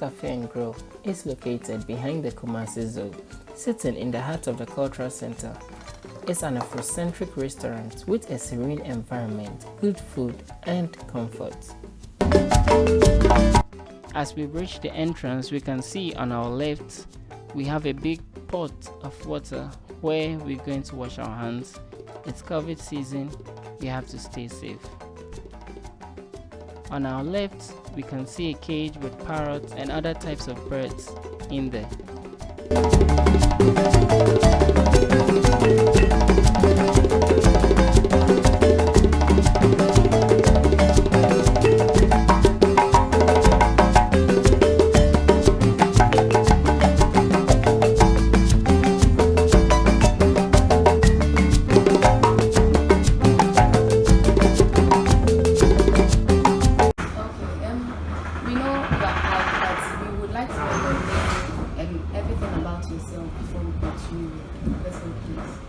Cafe and Grill is located behind the Kumasi Zoo, sitting in the heart of the cultural center. It's an Afrocentric restaurant with a serene environment, good food, and comfort. As we reach the entrance, we can see on our left, we have a big pot of water where we're going to wash our hands. It's COVID season, we have to stay safe. On our left, we can see a cage with parrots and other types of birds in there.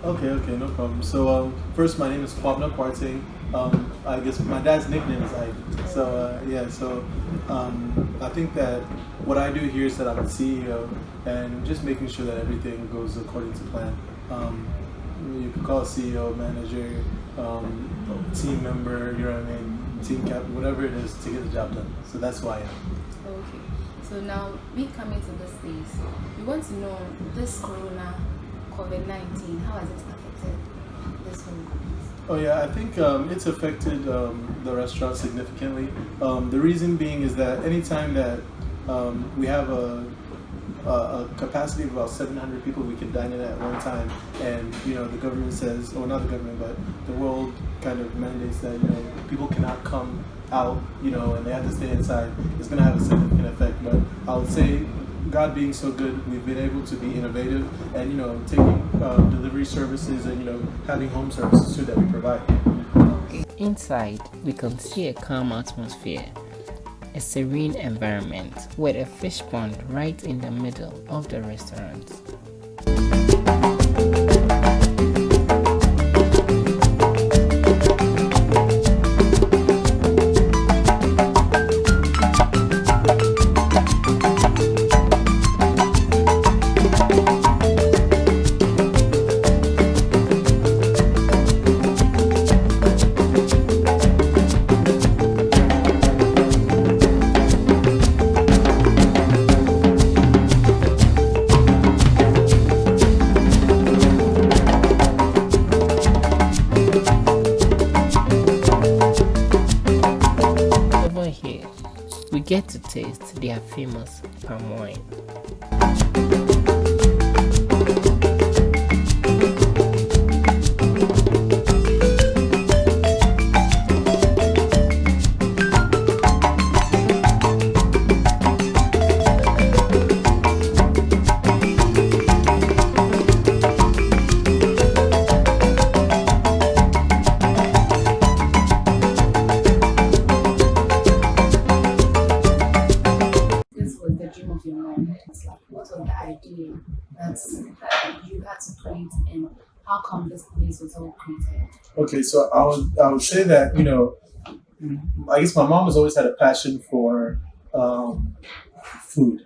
Okay, no problem. So first, my name is Kwabs. I guess my dad's nickname is Ike. So I think that what I do here is that I'm the CEO and just making sure that everything goes according to plan. You could call it CEO, manager, team member, you know what I mean, team captain, whatever it is to get the job done. So that's who I am. Okay. So now we coming to this place. We want to know this Corona COVID-19, how has it affected this whole business? Oh yeah, I think it's affected the restaurant significantly. The reason being is that anytime that we have a capacity of about 700 people we can dine in at one time, and the government says, or not the government, but the world kind of mandates that people cannot come out, and they have to stay inside, it's going to have a significant effect. But I would say, God being so good, we've been able to be innovative and taking delivery services and having home services too that we provide. Inside, we can see a calm atmosphere, a serene environment with a fish pond right in the middle of the restaurant. We get to taste their famous palm wine. What was the idea that you had to create, and how come this place was all created? Okay, so I would say that I guess my mom has always had a passion for food,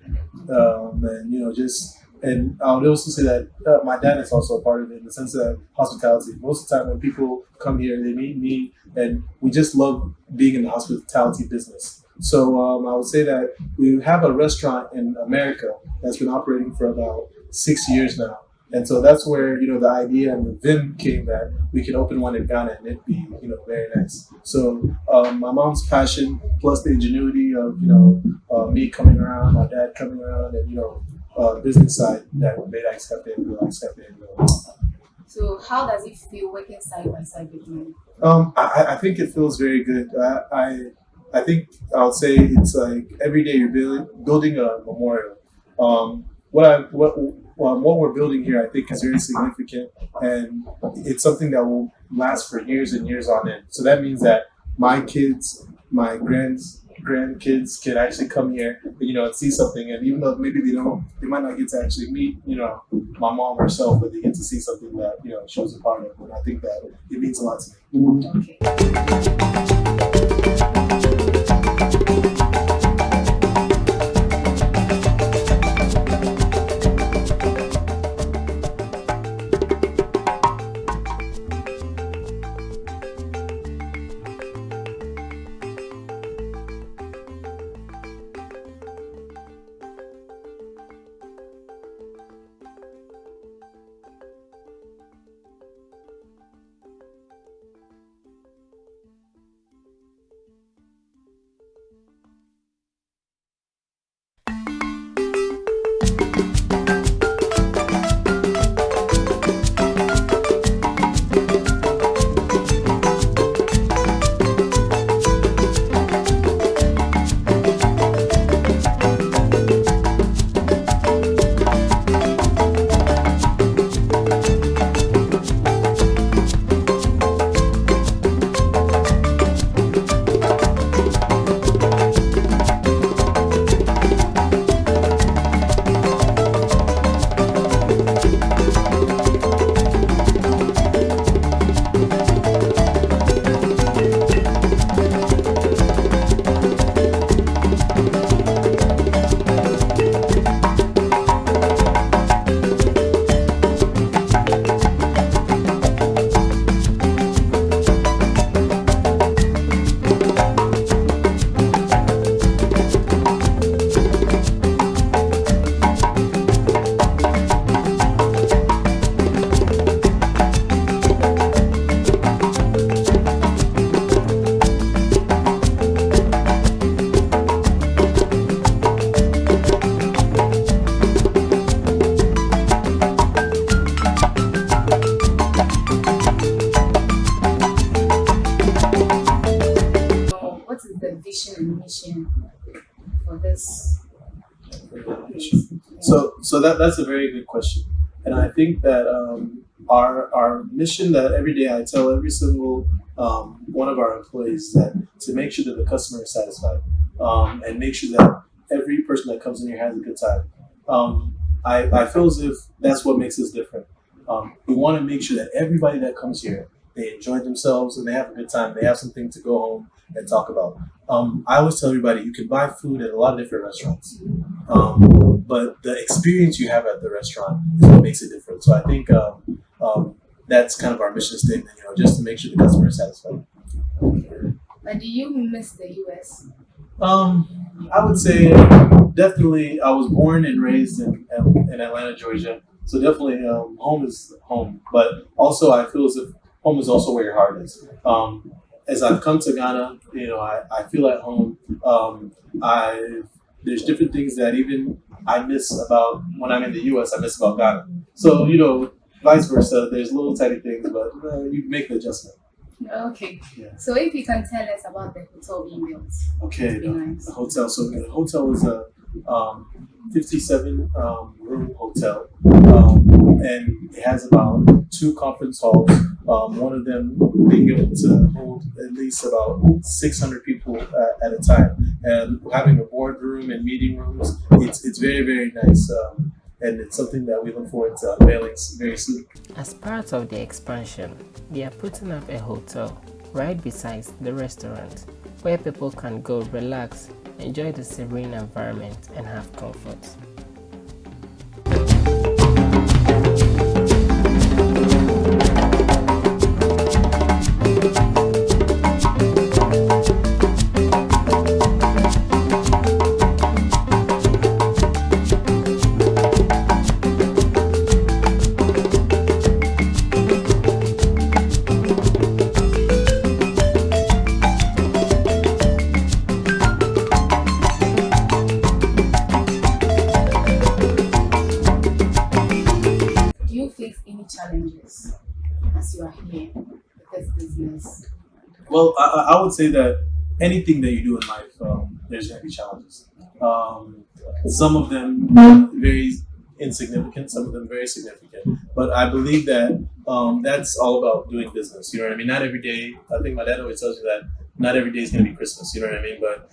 and I would also say that my dad is also a part of it in the sense that hospitality. Most of the time when people come here, they meet me, and we just love being in the hospitality business. So I would say that we have a restaurant in America that's been operating for about 6 years now. And so that's where, the idea and the vim came that we could open one in Ghana and it'd be, very nice. So my mom's passion plus the ingenuity of, me coming around, my dad coming around, and, business side that made Ike Cafe and Grill. So how does it feel working side by side with me? I think it feels very good. I think I'll say it's like every day you're building a memorial. What we're building here, I think, is very significant, and it's something that will last for years and years on end. So that means that my kids, my grandkids can actually come here, and see something. And even though maybe they might not get to actually meet, my mom herself, but they get to see something that she was a part of. And I think that it means a lot to me. Okay. is the vision and mission for this place? So that's a very good question, and I think that our mission that every day I tell every single one of our employees that to make sure that the customer is satisfied, and make sure that every person that comes in here has a good time. I feel as if that's what makes us different. We want to make sure that everybody that comes here, they enjoy themselves and they have a good time. They have something to go home and talk about. I always tell everybody you can buy food at a lot of different restaurants, but the experience you have at the restaurant is what makes it different. So I think that's kind of our mission statement, just to make sure the customer is satisfied. But do you miss the US? I would say definitely. I was born and raised in Atlanta, Georgia, so definitely home is home. But also, I feel as if home is also where your heart is. As I've come to Ghana, I feel at home. There's different things that even I miss about when I'm in the U.S. I miss about Ghana. So vice versa. There's little tiny things, but you make the adjustment. Okay. Yeah. So if you can tell us about the hotel being built. Okay, Nice. the hotel. So the hotel is a 57 room hotel, and it has about 2 conference halls. One of them being able to hold at least about 600 people at a time, and having a boardroom and meeting rooms. It's very, very nice. And it's something that we look forward to unveiling very soon. As part of the expansion, they are putting up a hotel right beside the restaurant where people can go relax, enjoy the serene environment, and have comfort. Challenges as you are here with this business? Well, I would say that anything that you do in life, there's going to be challenges. Some of them very insignificant, some of them very significant. But I believe that that's all about doing business. You know what I mean? Not every day. I think my dad always tells you that not every day is going to be Christmas. You know what I mean? But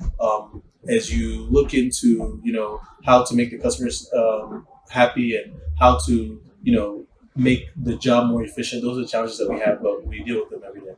as you look into how to make the customers happy and how to make the job more efficient, those are the challenges that we have, but we deal with them every day.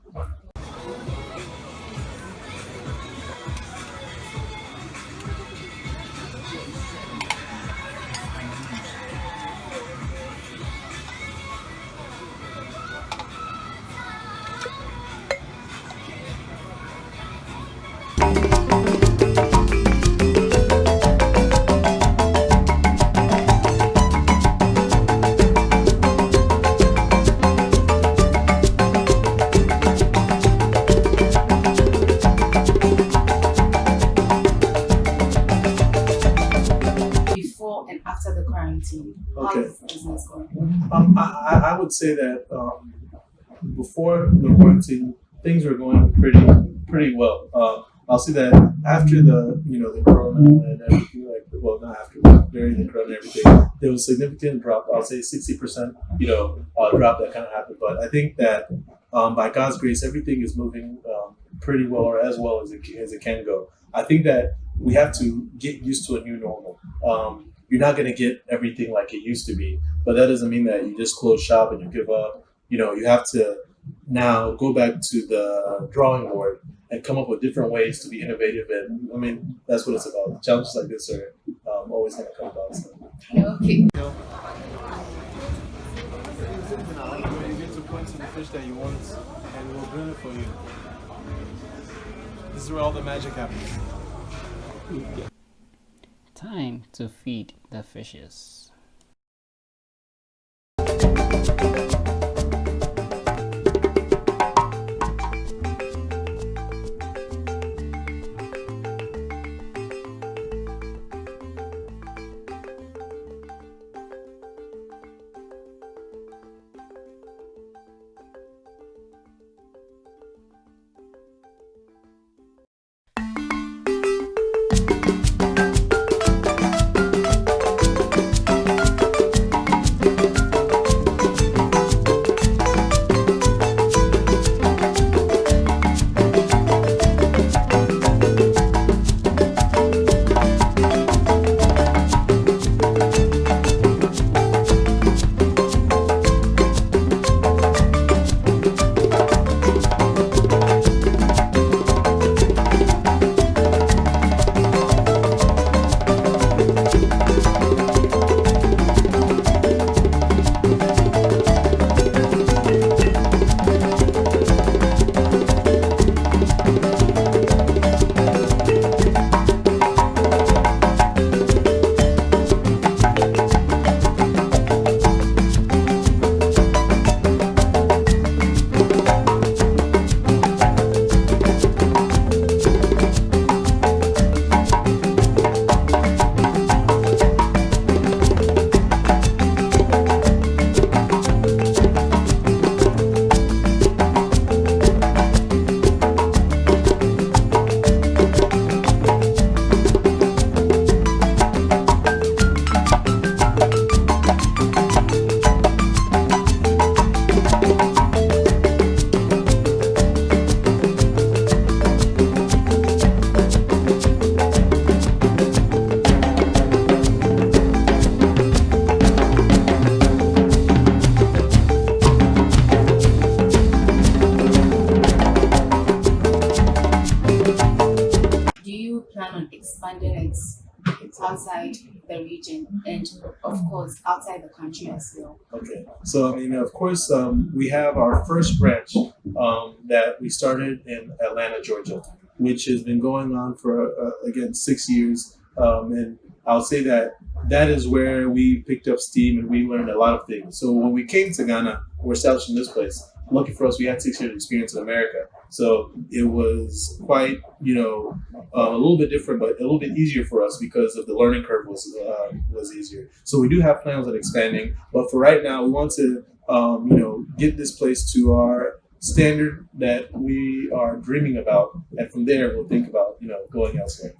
After the quarantine, okay. How is business going? I would say that before the quarantine, things were going pretty well. I'll say that after the corona and everything, not after, but during the corona and everything, there was a significant drop. I'll say 60%, drop that kind of happened. But I think that by God's grace, everything is moving pretty well, or as well as it can go. I think that we have to get used to a new normal. You're not going to get everything like it used to be, but that doesn't mean that you just close shop and you give up. You have to now go back to the drawing board and come up with different ways to be innovative. And I mean, that's what it's about. Challenges like this are always going to come about. So. Okay. You get to point to the fish that you want, and we'll grill it for you. This is where all the magic happens. Time to feed the fishes. plan on expanding it outside the region and, of course, outside the country as well? Okay. So, I mean, of course, we have our first branch that we started in Atlanta, Georgia, which has been going on for, again, 6 years. And I'll say that is where we picked up steam and we learned a lot of things. So when we came to Ghana, we're established in this place. Lucky for us, we had 6 years experience in America. So it was quite, a little bit different, but a little bit easier for us because of the learning curve was easier. So we do have plans on expanding, but for right now, we want to, get this place to our standard that we are dreaming about, and from there we'll think about, going elsewhere.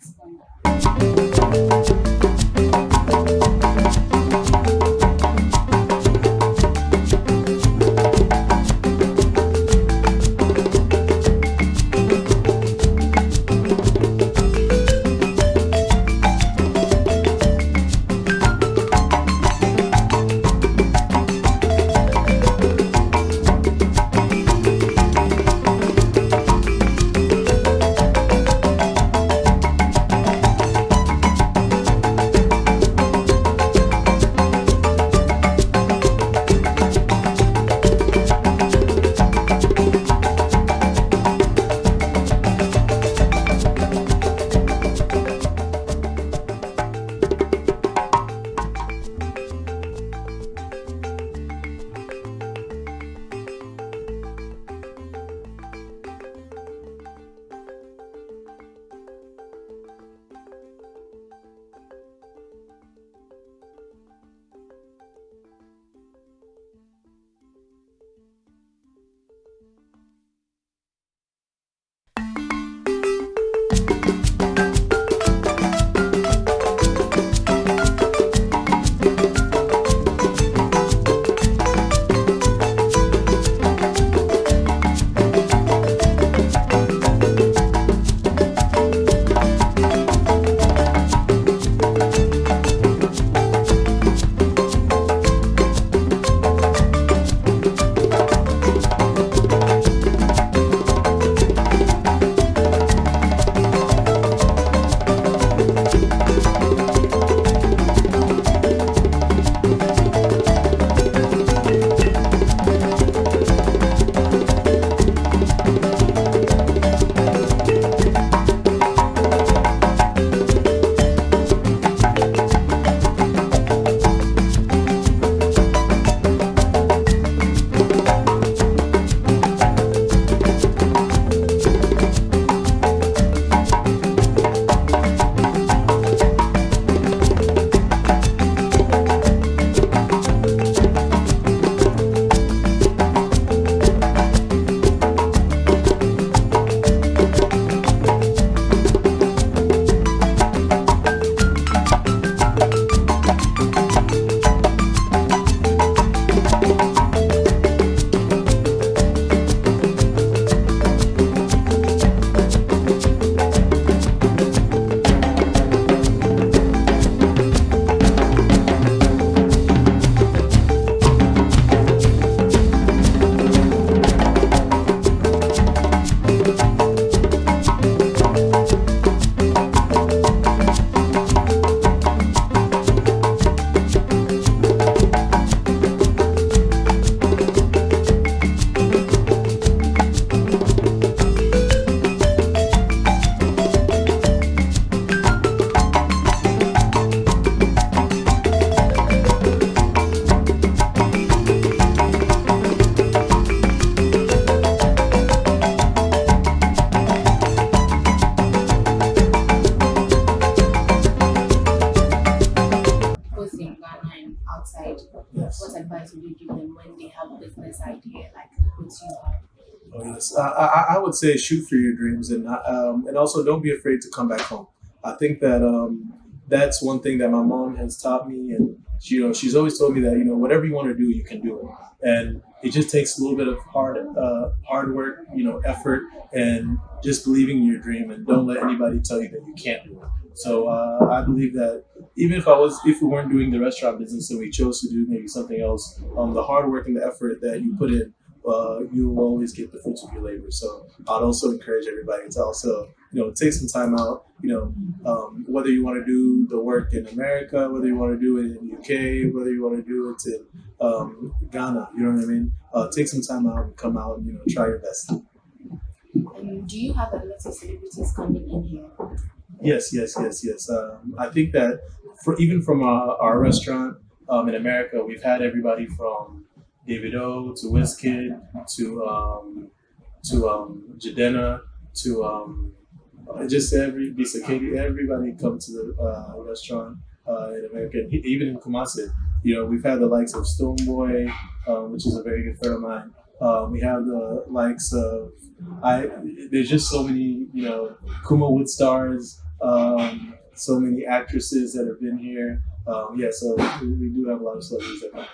What advice would you give them when they have a business idea like what you have? Oh yes, I would say shoot for your dreams, and also don't be afraid to come back home. I think that that's one thing that my mom has taught me, and she's always told me that whatever you want to do, you can do it, and it just takes a little bit of hard work, effort, and just believing in your dream, and don't let anybody tell you that you can't do it. So I believe that even if we weren't doing the restaurant business and we chose to do maybe something else, the hard work and the effort that you put in you will always get the fruits of your labor. So I'd also encourage everybody to also, take some time out, whether you want to do the work in America, whether you want to do it in the UK, whether you want to do it in Ghana, you know what I mean? Take some time out and come out and, try your best. Do you have a lot of celebrities coming in here? Yes. I think that even from our restaurant in America, we've had everybody from Davido to Wizkid to Jadena to just everybody come to the restaurant in America. And even in Kumasi, we've had the likes of Stonebwoy, which is a very good friend of mine. We have the likes of there's just so many, Kuma Wood stars, so many actresses that have been here. So we do have a lot of celebrities that come.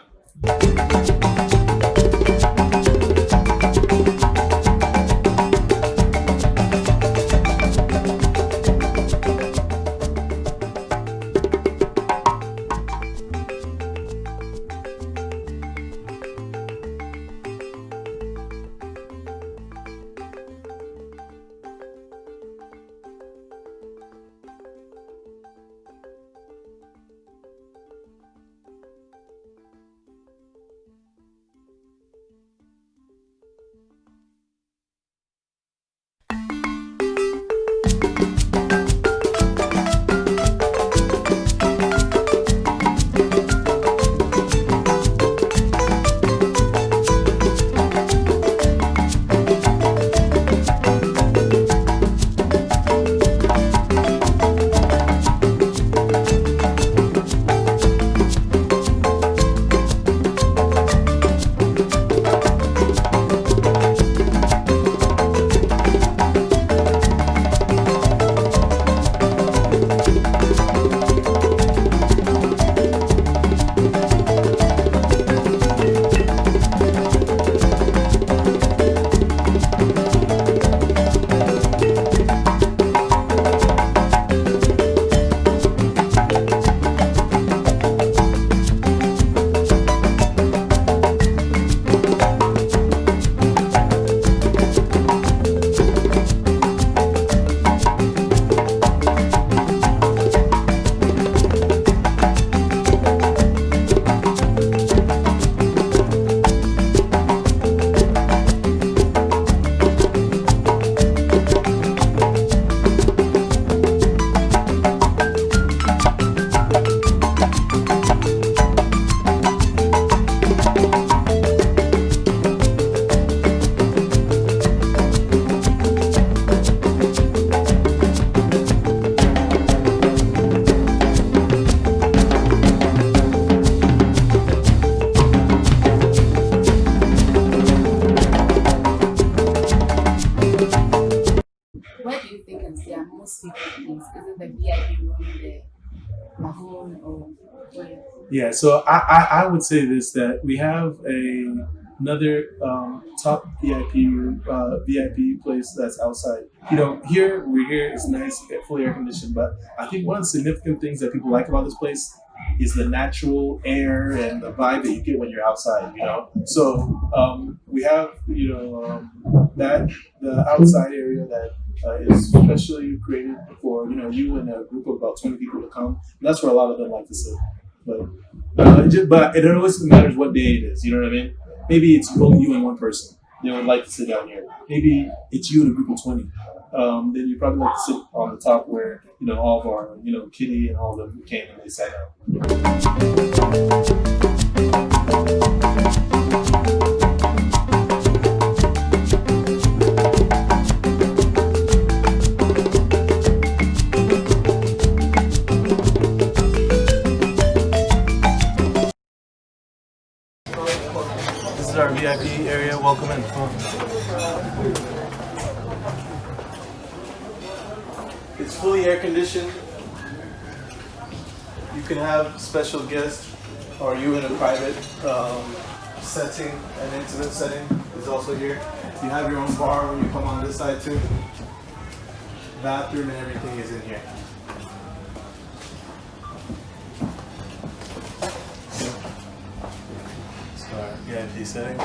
Yeah, so I would say this, that we have another top VIP place that's outside. We're here, it's nice, fully air conditioned, but I think one of the significant things that people like about this place is the natural air and the vibe that you get when you're outside, So we have, that the outside area that is specially created for, you and a group of about 20 people to come. And that's where a lot of them like to sit. But it always matters what day it is, you know what I mean? Maybe it's only you and one person, would like to sit down here. Maybe it's you and a group of 20. Then you probably like to sit on the top where, all of our, Kitty and all of them came and they sat down. This is our VIP area. Welcome in. It's fully air conditioned. You can have special guests or you in a private setting, an intimate setting is also here. You have your own bar when you come on this side too. Bathroom and everything is in here. VIP setting.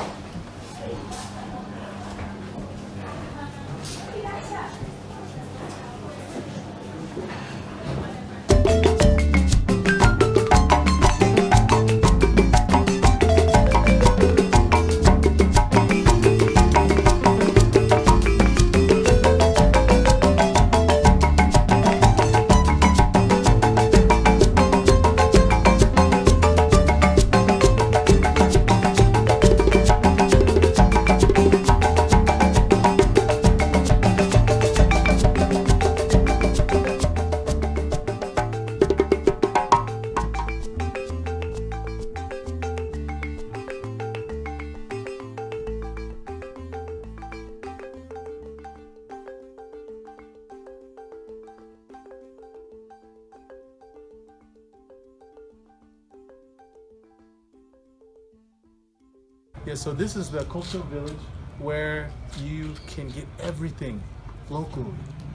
Yeah, so this is the cultural village where you can get everything locally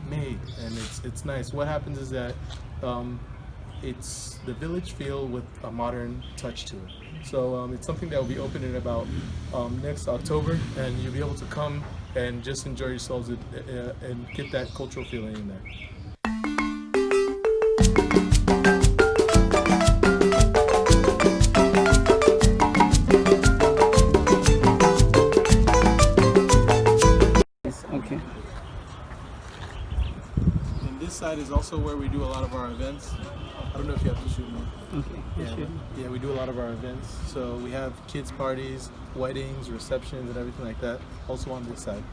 made, and it's nice. What happens is that it's the village feel with a modern touch to it. So it's something that will be open in about next October, and you'll be able to come and just enjoy yourselves and get that cultural feeling in there. Okay. And this side is also where we do a lot of our events. I don't know if you have to shoot me. Okay. Yeah, we do a lot of our events. So we have kids parties, weddings, receptions, and everything like that. Also on this side.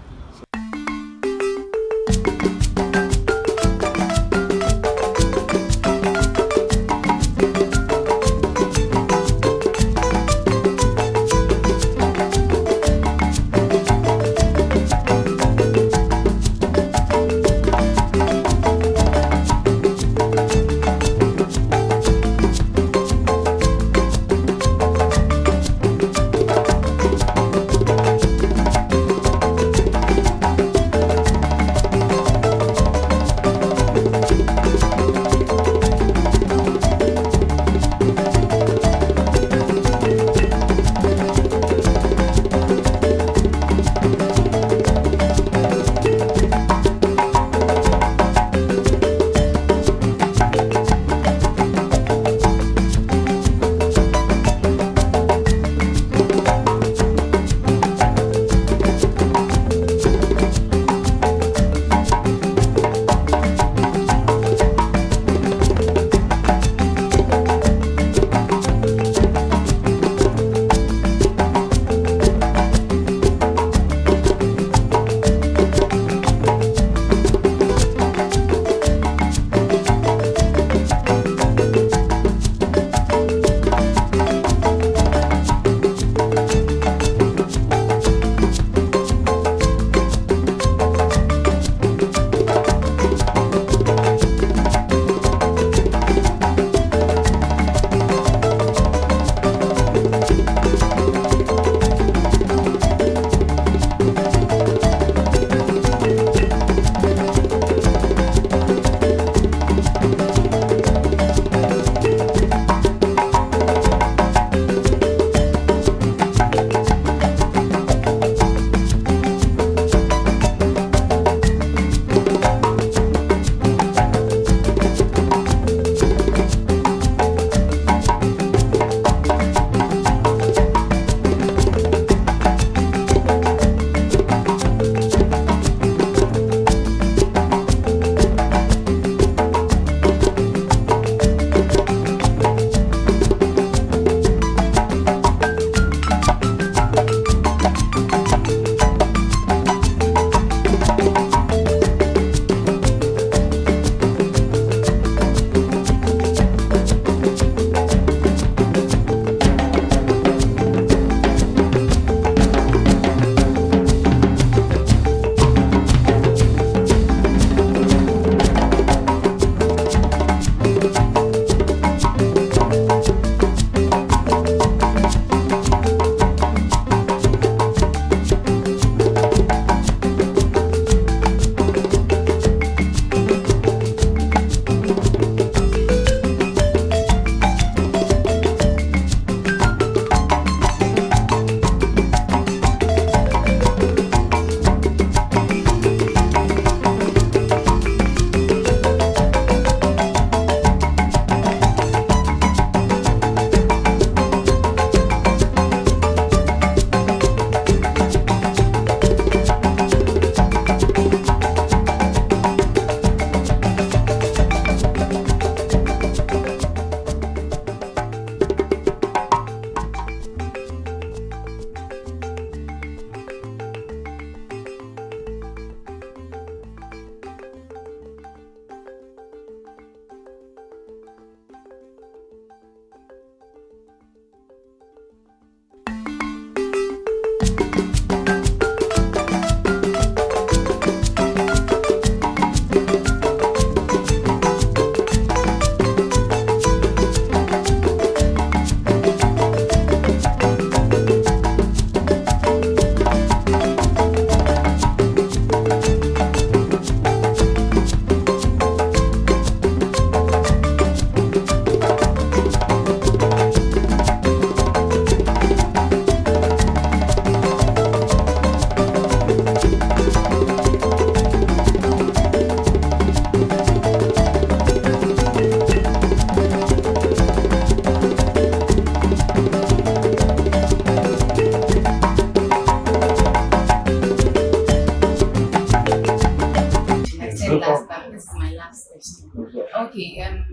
last question. Okay. Okay,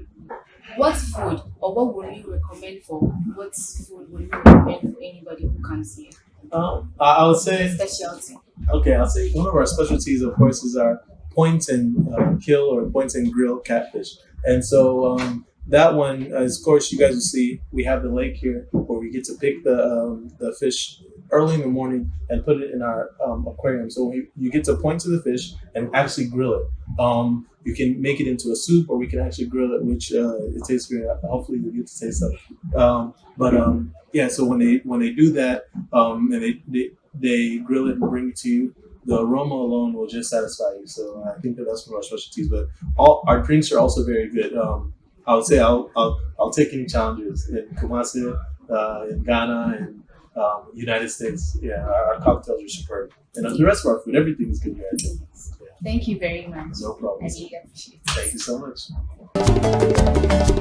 what food or what would you recommend for what food would you recommend for anybody who comes here? I would say Specialty. okay. I'll say one of our specialties, of course, is our point and kill or point and grill catfish. And so that one, of course, you guys will see we have the lake here where we get to pick the fish early in the morning and put it in our aquarium. So you get to point to the fish and actually grill it. You can make it into a soup, or we can actually grill it, which it tastes great. Hopefully, we get to taste it. Yeah. So when they do that, and they grill it and bring it to you, the aroma alone will just satisfy you. So I think that's one of our specialties. But all our drinks are also very good. I would say I'll take any challenges in Kumasi, in Ghana, and United States. Yeah, our cocktails are superb, and the rest of our food, everything is good here. I think. Yeah. Thank you very much. No problem. I really appreciate it. Thank you so much.